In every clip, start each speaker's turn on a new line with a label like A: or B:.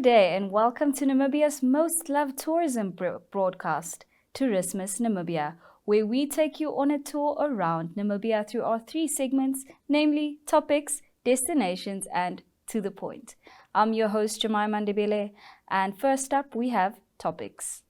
A: day and welcome to Namibia's most loved tourism broadcast, Tourismus Namibia, where we take you on a tour around Namibia through our three segments, namely topics, destinations, and to the point. I'm your host, Jemima Ndebele, and first up we have topics.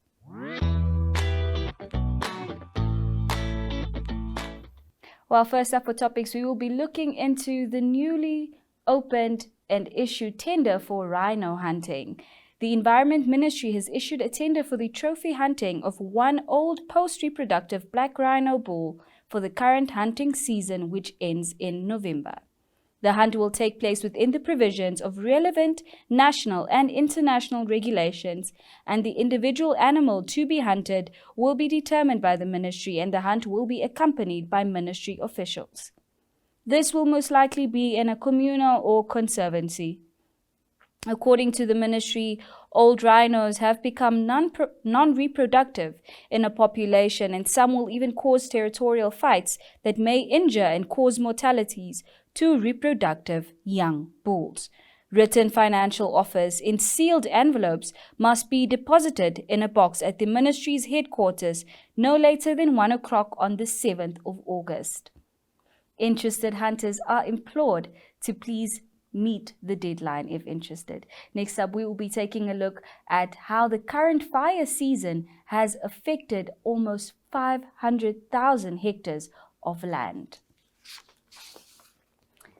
A: Well, first up for topics, we will be looking into the newly opened and issued tender for rhino hunting. The Environment Ministry has issued a tender for the trophy hunting of one old post-reproductive black rhino bull for the current hunting season, which ends in November. The hunt will take place within the provisions of relevant national and international regulations, and the individual animal to be hunted will be determined by the ministry, and the hunt will be accompanied by ministry officials. This will most likely be in a communal or conservancy. According to the ministry, old rhinos have become non-reproductive in a population, and some will even cause territorial fights that may injure and cause mortalities to reproductive young bulls. Written financial offers in sealed envelopes must be deposited in a box at the ministry's headquarters no later than 1 o'clock on the 7th of August. Interested hunters are implored to please meet the deadline if interested. Next up, we will be taking a look at how the current fire season has affected almost 500,000 hectares of land.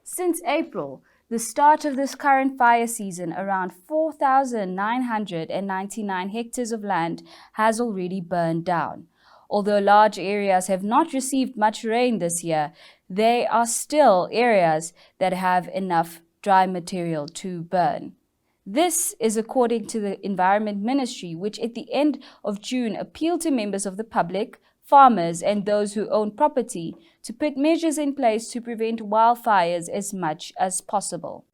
A: Since April, the start of this current fire season, around 4,999 hectares of land has already burned down. Although large areas have not received much rain this year, there are still areas that have enough dry material to burn. This is according to the Environment Ministry, which at the end of June appealed to members of the public, farmers, and those who own property to put measures in place to prevent wildfires as much as possible.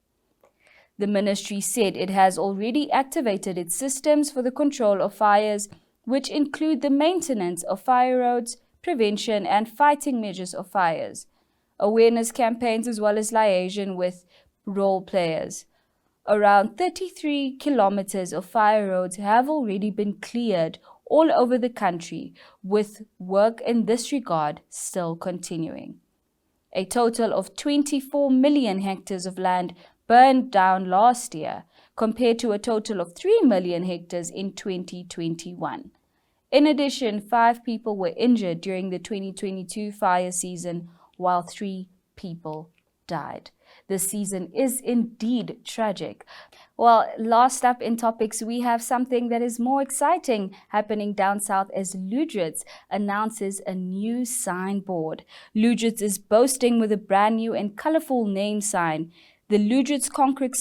A: The ministry said it has already activated its systems for the control of fires, which include the maintenance of fire roads, prevention and fighting measures of fires, awareness campaigns, as well as liaison with role players. Around 33 kilometers of fire roads have already been cleared all over the country, with work in this regard still continuing. A total of 24 million hectares of land burned down last year, compared to a total of 3 million hectares in 2021. In addition, 5 people were injured during the 2022 fire season, while 3 people died. This season is indeed tragic. Well, last up in topics, we have something that is more exciting happening down south as Luderitz announces a new signboard. Luderitz is boasting with a brand new and colorful name sign. The Luderitz concrete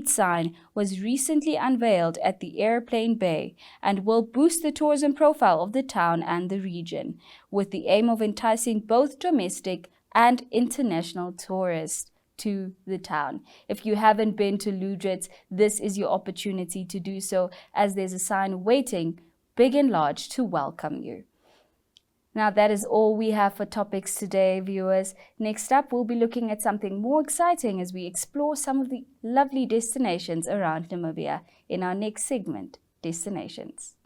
A: sign was recently unveiled at the Airplane Bay and will boost the tourism profile of the town and the region, with the aim of enticing both domestic and international tourists to the town. If you haven't been to Luderitz, this is your opportunity to do so, as there's a sign waiting, big and large, to welcome you. Now that is all we have for topics today, viewers. Next up, we'll be looking at something more exciting as we explore some of the lovely destinations around Namibia in our next segment, Destinations.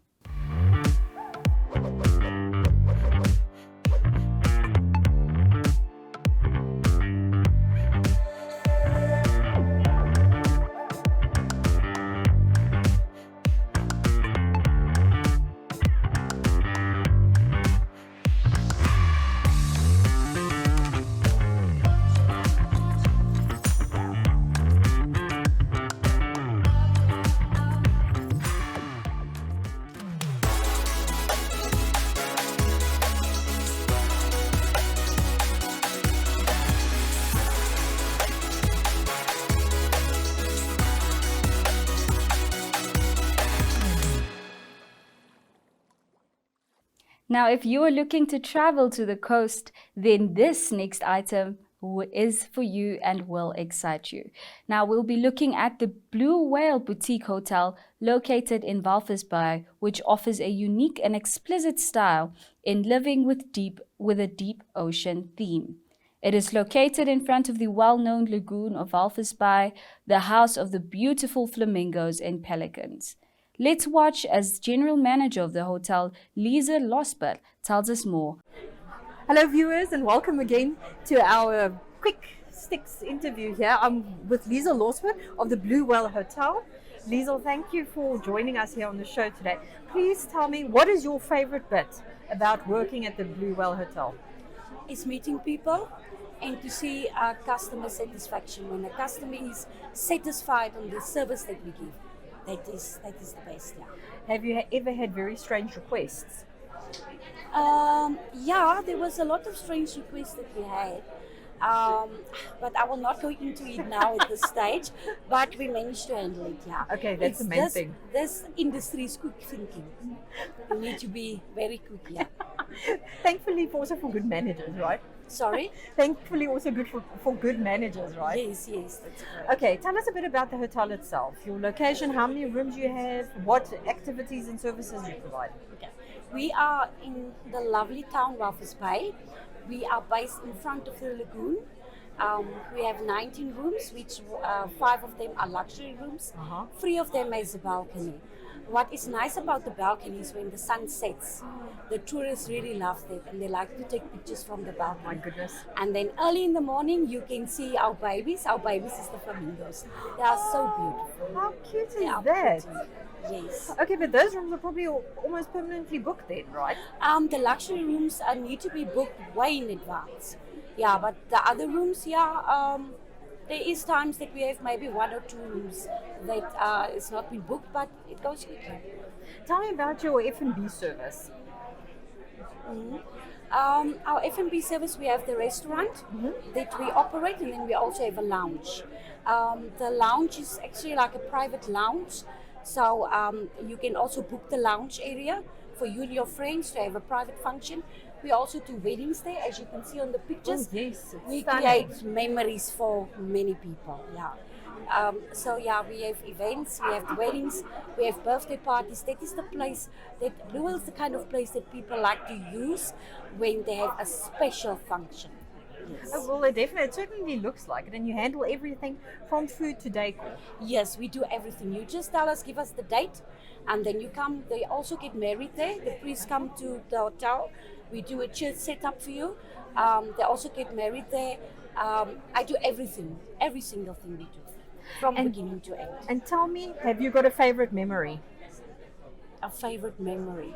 A: Now, if you are looking to travel to the coast, then this next item is for you and will excite you. Now, we'll be looking at the Blue Whale Boutique Hotel located in Walvis Bay, which offers a unique and explicit style in living with a deep ocean theme. It is located in front of the well-known lagoon of Walvis Bay, the house of the beautiful flamingos and pelicans. Let's watch as General Manager of the hotel, Lisa Losper, tells us more.
B: Hello viewers, and welcome again to our quick sticks interview here. I'm with Lisa Losper of the Blue Whale Hotel. Lisa, thank you for joining us here on the show today. Please tell me, what is your favorite bit about working at the Blue Whale Hotel?
C: Is meeting people and to see our customer satisfaction. When a customer is satisfied on the service that we give, that is the best. Yeah.
B: Have you ever had very strange requests?
C: Yeah, there was a lot of strange requests that we had. But I will not go into it now at this stage. But we managed to handle it. Yeah.
B: Okay, that's the main thing.
C: This industry is quick thinking. You need to be very quick. Yeah.
B: Thankfully, also for good managers, right?
C: Sorry.
B: Thankfully, also good for good managers, right?
C: Yes, that's correct.
B: Okay, tell us a bit about the hotel itself. Your location, how many rooms you have, what activities and services you provide.
C: Okay. We are in the lovely town Walvis Bay. We are based in front of the lagoon. We have 19 rooms, which 5 of them are luxury rooms. 3 of them is a balcony. What is nice about the balcony is when the sun sets, the tourists really love it and they like to take pictures from the balcony.
B: My goodness.
C: And then early in the morning, you can see our babies. Our babies is the flamingos. They are so beautiful.
B: How cute is that?
C: Pretty. Yes.
B: Okay, but those rooms are probably almost permanently booked then, right?
C: The luxury rooms need to be booked way in advance. Yeah, but the other rooms, there is times that we have maybe 1 or 2 rooms that it's not been booked, but it goes quickly.
B: Tell me about your F&B service.
C: Our F&B service, we have the restaurant that we operate, and then we also have a lounge. The lounge is actually like a private lounge, so you can also book the lounge area for you and your friends to have a private function. We also do weddings there, as you can see on the pictures.
B: Oh, yes,
C: we
B: stunning.
C: create memories for many people. Yeah. We have events, we have weddings, we have birthday parties. That is the place that Blue Whale is the kind of place that people like to use when they have a special function. Yes.
B: Oh, well, it certainly looks like it, and you handle everything from food to decor.
C: Yes, we do everything. You just tell us, give us the date, and then you come. They also get married there. The priests come to the hotel. We do a church setup for you. They also get married there. I do everything, every single thing we do, from beginning to end.
B: And tell me, have you got a favorite memory?
C: A favorite memory?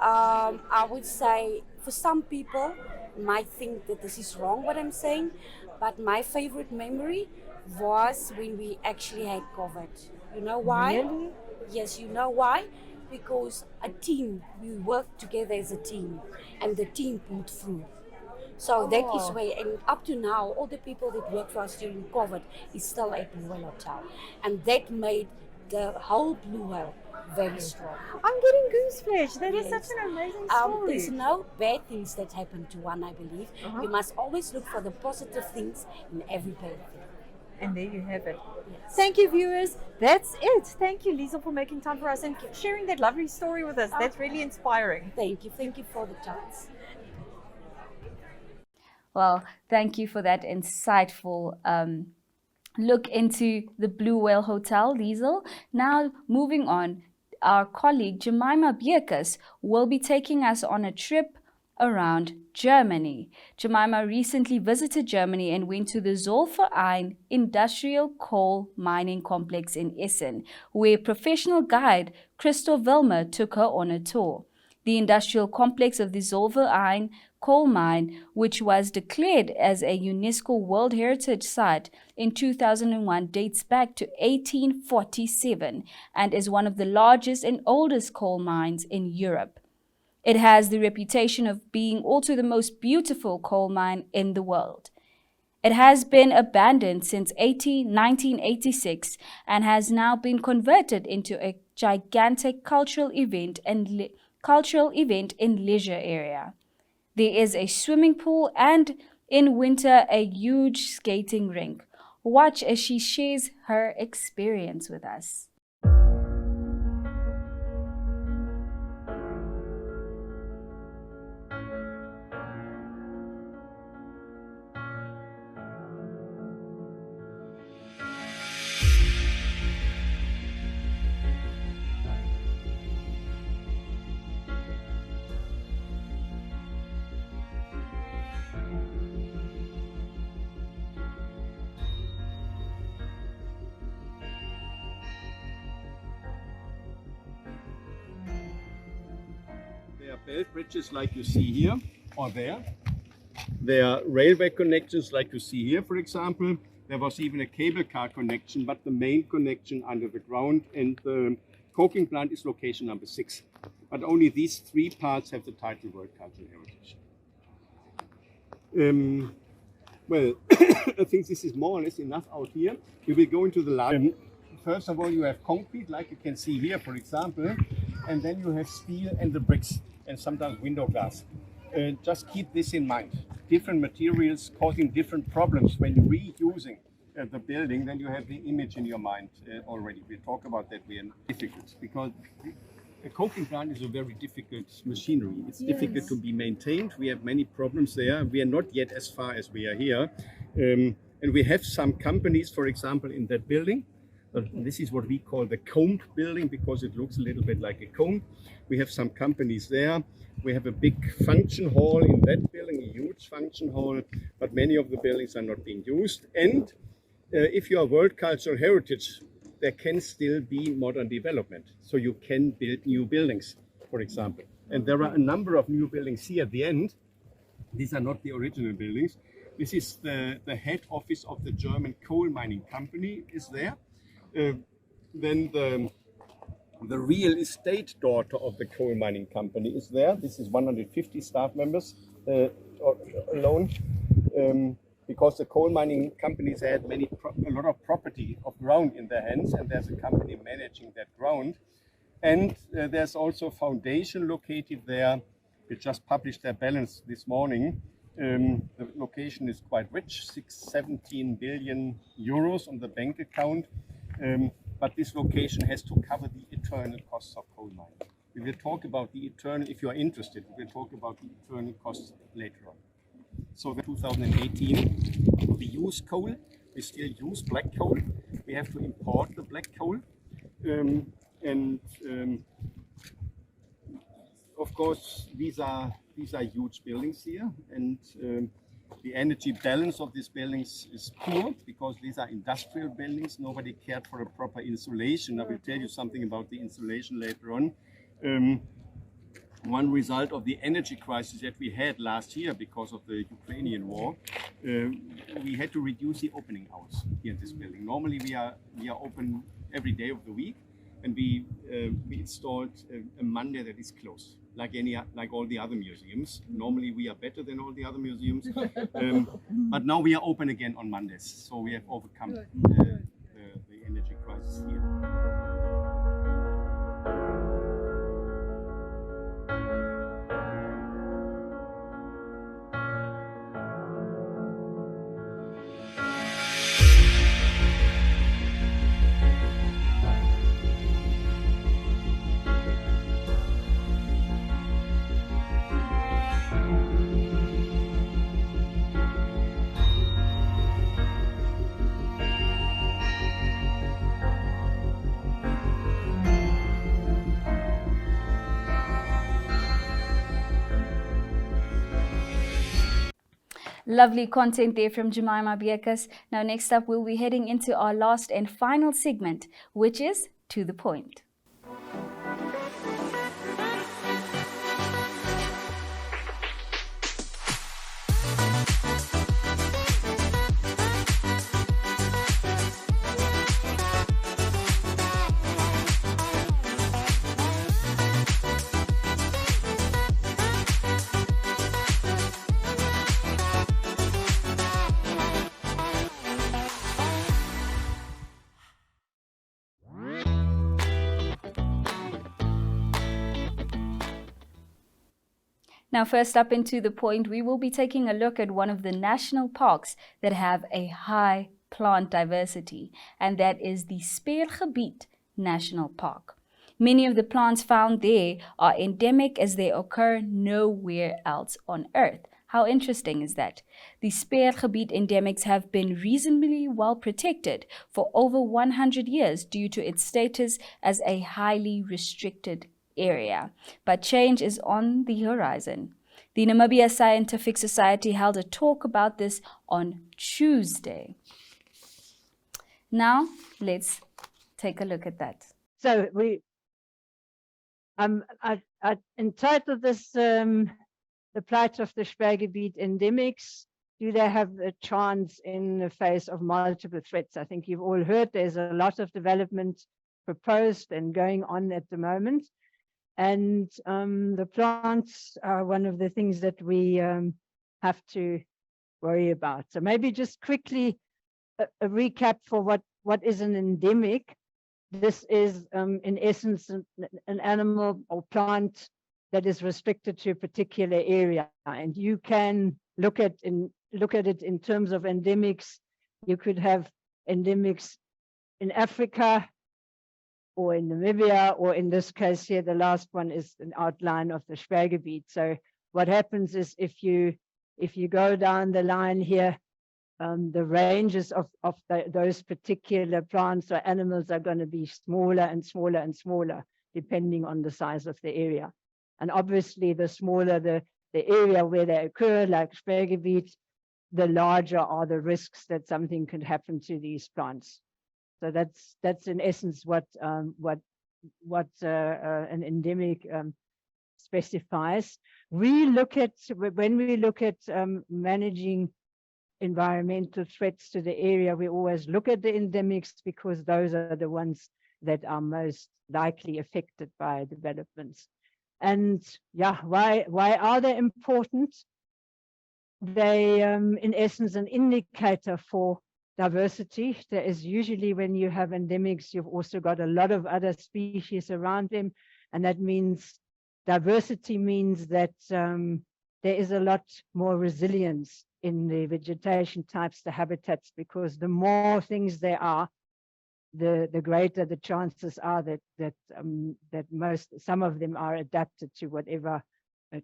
C: I would say for some people might think that this is wrong what I'm saying, but my favorite memory was when we actually had COVID. You know why?
B: Really?
C: Yes, you know why? Because we worked together as a team, and the team pulled through. So that is where, and up to now, all the people that worked for us during COVID is still at Blue Whale Hotel. And that made the whole Blue Whale very strong.
B: I'm getting gooseflesh. That is such an amazing story.
C: There's no bad things that happen to one, I believe. You must always look for the positive things in every bad thing.
B: And there you have it.
C: Yes.
B: Thank you, viewers. That's it. Thank you, Lisa, for making time for us and sharing that lovely story with us. That's really inspiring.
C: Thank you. Thank you for the chance.
A: Well, thank you for that insightful look into the Blue Whale Hotel, Liesel. Now, moving on, our colleague Jemima Bierkus will be taking us on a trip around Germany. Jemima recently visited Germany and went to the Zollverein Industrial Coal Mining Complex in Essen, where professional guide Christoph Wilmer took her on a tour. The industrial complex of the Zollverein coal mine, which was declared as a UNESCO World Heritage Site in 2001, dates back to 1847 and is one of the largest and oldest coal mines in Europe. It has the reputation of being also the most beautiful coal mine in the world. It has been abandoned since 1986 and has now been converted into a gigantic cultural event in leisure area. There is a swimming pool and, in winter, a huge skating rink. Watch as she shares her experience with us.
D: belt bridges like you see here or there. There are railway connections like you see here, for example. There was even a cable car connection, but the main connection under the ground and the coking plant is location number 6. But only these 3 parts have the title World Cultural Heritage. Well, I think this is more or less enough out here. We will go into the large. First of all, you have concrete, like you can see here, for example, and then you have steel and the bricks, and sometimes window glass. Just keep this in mind. Different materials causing different problems when reusing the building, then you have the image in your mind already. We'll talk about that. We are difficult because a coking plant is a very difficult machinery. It's difficult to be maintained. We have many problems there. We are not yet as far as we are here. And we have some companies, for example, in that building. This is what we call the combed building because it looks a little bit like a comb. We have some companies there. We have a big function hall in that building, a huge function hall, but many of the buildings are not being used. And if you are World Cultural Heritage, there can still be modern development. So you can build new buildings, for example. And there are a number of new buildings here at the end. These are not the original buildings. This is the head office of the German coal mining company is there. Then the real estate daughter of the coal mining company is there. This is 150 staff members alone. Because the coal mining companies had a lot of property of ground in their hands, and there's a company managing that ground. And there's also a foundation located there. We just published their balance this morning. The location is quite rich, 17 billion euros on the bank account. But this location has to cover the eternal costs of coal mining. We will talk about the eternal, if you are interested, we will talk about the eternal costs later on. So in 2018, we use coal, we still use black coal. We have to import the black coal. Of course, these are huge buildings here, and the energy balance of these buildings is poor because these are industrial buildings. Nobody cared for a proper insulation. I will tell you something about the insulation later on. One result of the energy crisis that we had last year because of the Ukrainian war, we had to reduce the opening hours here in this building. Normally we are open every day of the week, and we installed a Monday that is closed, like all the other museums. Normally we are better than all the other museums, but now we are open again on Mondays, so we have overcome the energy crisis here.
A: Lovely content there from Jemima Biekas. Now next up, we'll be heading into our last and final segment, which is To the Point. Now, first up into the point, we will be taking a look at one of the national parks that have a high plant diversity, and that is the Speergebied National Park. Many of the plants found there are endemic as they occur nowhere else on Earth. How interesting is that? The Speergebied endemics have been reasonably well protected for over 100 years due to its status as a highly restricted area. But change is on the horizon. The Namibia Scientific Society held a talk about this on Tuesday. Now, let's take a look at that.
B: So
E: I entitled this The Plight of the Sperrgebiet Endemics. Do they have a chance in the face of multiple threats? I think you've all heard there's a lot of development proposed and going on at the moment. And the plants are one of the things that we have to worry about. So maybe just quickly a recap for what is an endemic. This is in essence an animal or plant that is restricted to a particular area, and you can look at it in terms of endemics. You could have endemics in Africa or in Namibia, or in this case here, the last one is an outline of the Sperrgebiet. So what happens is if you go down the line here, the ranges of those particular plants or animals are going to be smaller and smaller and smaller, depending on the size of the area. And obviously, the smaller the area where they occur, like Sperrgebiet, the larger are the risks that something could happen to these plants. So that's in essence what an endemic specifies. When we look at managing environmental threats to the area, we always look at the endemics because those are the ones that are most likely affected by developments. And yeah, why are they important? They, in essence, an indicator for diversity. There is usually, when you have endemics, you've also got a lot of other species around them, and that means diversity means that there is a lot more resilience in the vegetation types, the habitats, because the more things there are, the greater the chances are that some of them are adapted to whatever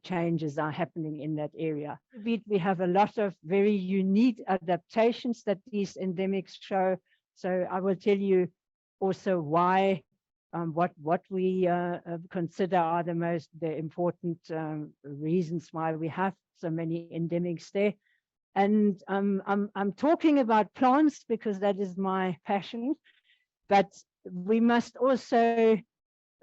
E: changes are happening in that area. We have a lot of very unique adaptations that these endemics show. So I will tell you also why, what we consider are the important reasons why we have so many endemics there. And I'm talking about plants because that is my passion, but we must also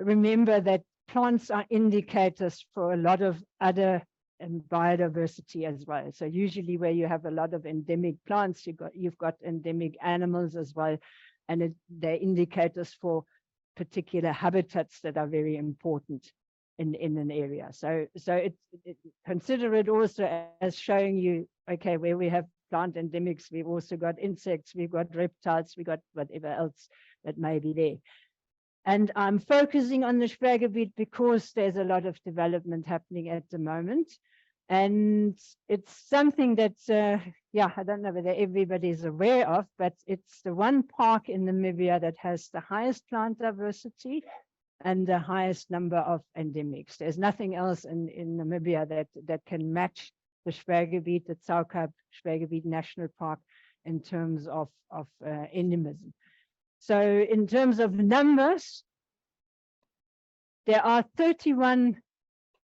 E: remember that plants are indicators for a lot of other biodiversity as well. So usually where you have a lot of endemic plants, you've got endemic animals as well, and they're indicators for particular habitats that are very important in an area. So consider it also as showing you, okay, where we have plant endemics, we've also got insects, we've got reptiles, we've got whatever else that may be there. And I'm focusing on the Sperrgebiet because there's a lot of development happening at the moment. And it's something that, I don't know whether everybody's aware of, but it's the one park in Namibia that has the highest plant diversity and the highest number of endemics. There's nothing else in Namibia that can match the Sperrgebiet, the Tsaukaap Sperrgebiet National Park, in terms of endemism. So in terms of numbers, there are 31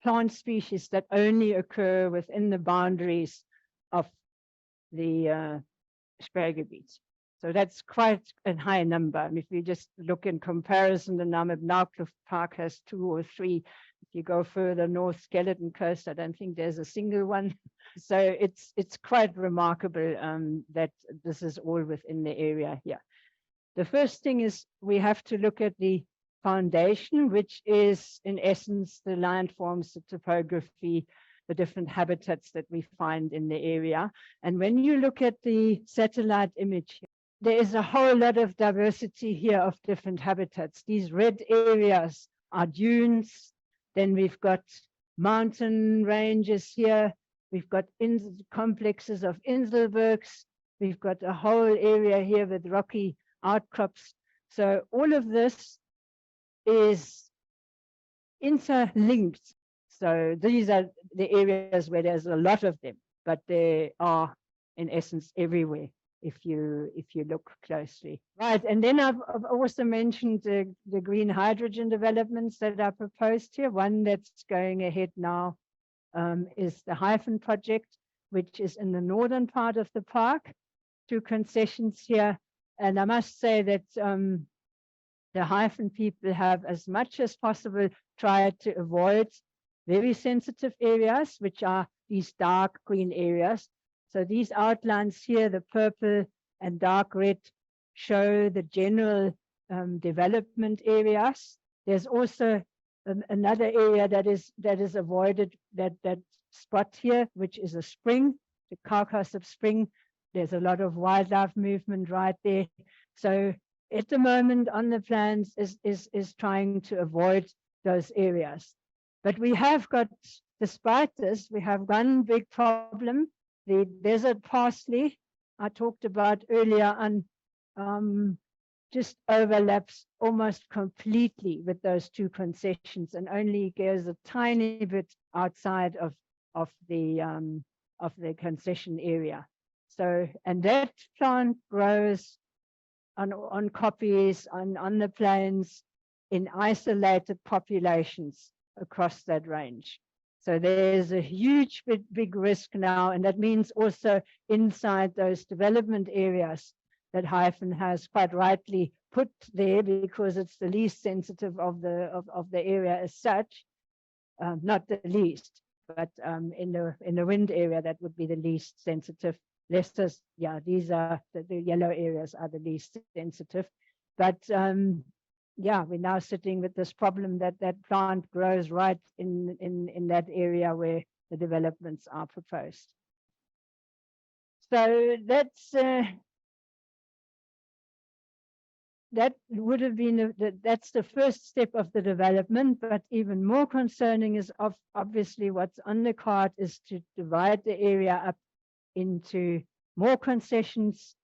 E: plant species that only occur within the boundaries of the Sperrgebiet. So that's quite a high number. And if you just look in comparison, the Namibia Park has 2 or 3. If you go further north, Skeleton Coast, I don't think there's a single one. So it's quite remarkable that this is all within the area here. The first thing is we have to look at the foundation, which is in essence the landforms, the topography, the different habitats that we find in the area. And when you look at the satellite image, there is a whole lot of diversity here of different habitats. These red areas are dunes. Then we've got mountain ranges here. We've got complexes of Inselbergs. We've got a whole area here with rocky outcrops. So all of this is interlinked. So these are the areas where there's a lot of them, but they are in essence everywhere if you look closely. Right, and then I've also mentioned the green hydrogen developments that are proposed here. One that's going ahead now is the Hyphen project, which is in the northern part of the park. 2 concessions here. And I must say that the Hyphen people have, as much as possible, tried to avoid very sensitive areas, which are these dark green areas. So these outlines here, the purple and dark red, show the general development areas. There's also another area that is avoided, that spot here, which is a spring, the Caucasus spring. There's a lot of wildlife movement right there. So at the moment on the plans is trying to avoid those areas. But we have got, despite this, we have one big problem. The desert parsley I talked about earlier on just overlaps almost completely with those two concessions and only goes a tiny bit outside of the concession area. So, and that plant grows on kopjes, on the plains, in isolated populations across that range. So there's a huge big risk now, and that means also inside those development areas that Hyphen has quite rightly put there, because it's the least sensitive of the area as such, not the least, but in the wind area that would be the least sensitive. Leicesters, yeah, these are the yellow areas are the least sensitive, but yeah, we're now sitting with this problem that plant grows right in that area where the developments are proposed. So that's that would have been that's the first step of the development. But even more concerning is obviously what's on the card is to divide the area up into more concessions,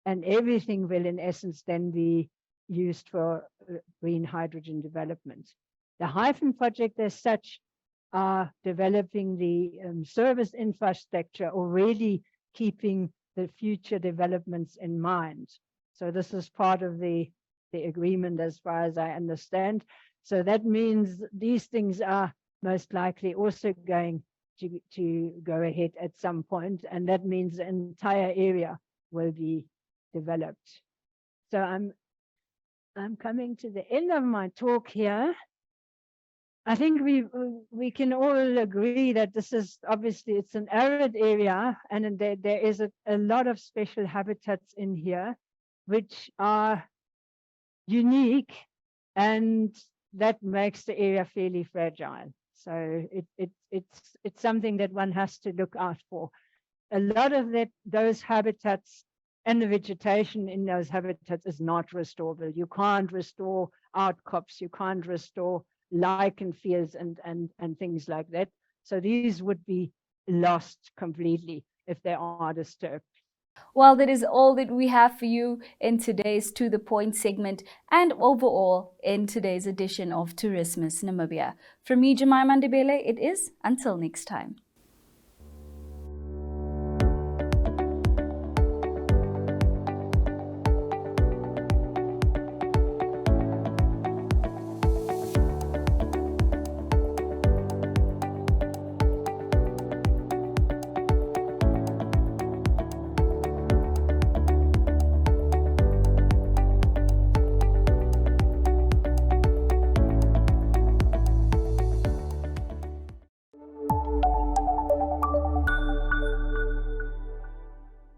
E: and everything will in essence then be used for green hydrogen development. The Hyphen project as such are developing the service infrastructure, already keeping the future developments in mind. So this is part of the agreement as far as I understand. So that means these things are most likely also going to go ahead at some point, and that means the entire area will be developed. So I'm coming to the end of my talk here. I think we can all agree that this is obviously, it's an arid area, and there is a lot of special habitats in here which are unique, and that makes the area fairly fragile. So it's something that one has to look out for. A lot of those habitats and the vegetation in those habitats is not restorable. You can't restore outcrops, you can't restore lichen fields and things like that. So these would be lost completely if they are disturbed.
A: Well, that is all that we have for you in today's To The Point segment, and overall in today's edition of Tourismus Namibia. From me, Jemima Ndebele, it is until next time.